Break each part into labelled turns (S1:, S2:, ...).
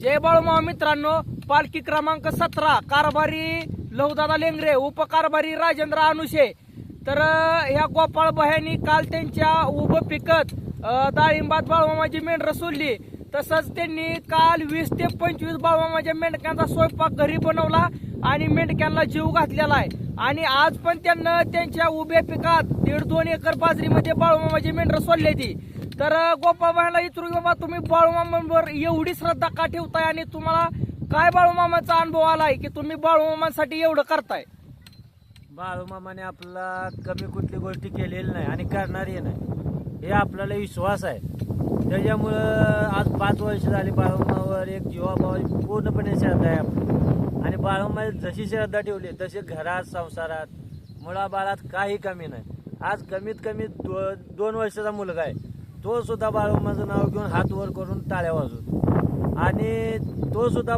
S1: जय बाळूमामा मित्रांनो, पालखी क्रमांक 17 कारभारी लहुदादा लेंगरे, उपकारभारी राजेंद्र अनुशे। तर ह्या गोपाळ बह्यांनी काल त्यांच्या उभं पिकत डाळिंबात बाळूमामाची मेंढरं सोडली। तसंच त्यांनी काल 20 ते 25 बाळूमामाच्या मेंढक्यांचा स्वयंपाक घरी बनवला आणि मेंढक्यांना जीव घातलेला आहे। आणि आज पण त्यांना त्यांच्या उभ्या पिकात 1.5-2 एकर बाजरीमध्ये बाळूमामाची मेंढरं सोडली ती। तर गोपाळ बह्यांना इतरू बाबा, तुम्ही बाळूमामांवर एवढी श्रद्धा का ठेवताय आणि तुम्हाला काय बाळूमामाचा अनुभव आलाय की तुम्ही बाळूमामांसाठी एवढं करताय?
S2: बाळूमामाने आपला कमी कुठली गोष्टी केलेली नाही आणि करणारी नाही, हे आपल्याला विश्वास आहे। त्याच्यामुळं आज 5 वर्ष झाली बाळूमामावर एक जीवाभावाची पूर्णपणे श्रद्धा आहे आपली। आणि बाळूमामाने जशी श्रद्धा ठेवली तशी घरात, संसारात, मुलाबाळात काही कमी नाही। आज कमीत कमी 2 वर्षाचा मुलगा आहे, तो सुद्धा बाळूमामाचं नाव घेऊन हात वर करून टाळ्या वाजवतो आणि तो सुद्धा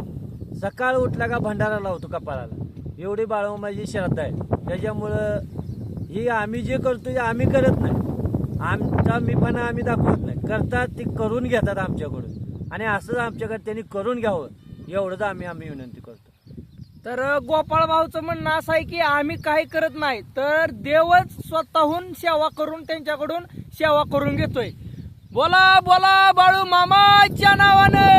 S2: सकाळ उठला का भंडारा लावतो कपाळाला। एवढी बाळूमामाची श्रद्धा आहे। त्याच्यामुळं ही आम्ही जे करतो ते आम्ही करत नाही, आमचा मीपणा आम्ही दाखवत नाही, करतात ती करून घेतात आमच्याकडून आणि असंच आमच्याकडे त्यांनी करून घ्यावं एवढंच आम्ही विनंती करतो।
S1: तर गोपाळ भाऊचं म्हणणं असं आहे की आम्ही काही करत नाही, तर देवच स्वतःहून सेवा करून त्यांच्याकडून सेवा करून घेतोय। बोला बोला बाळूमामाच्या नावानं।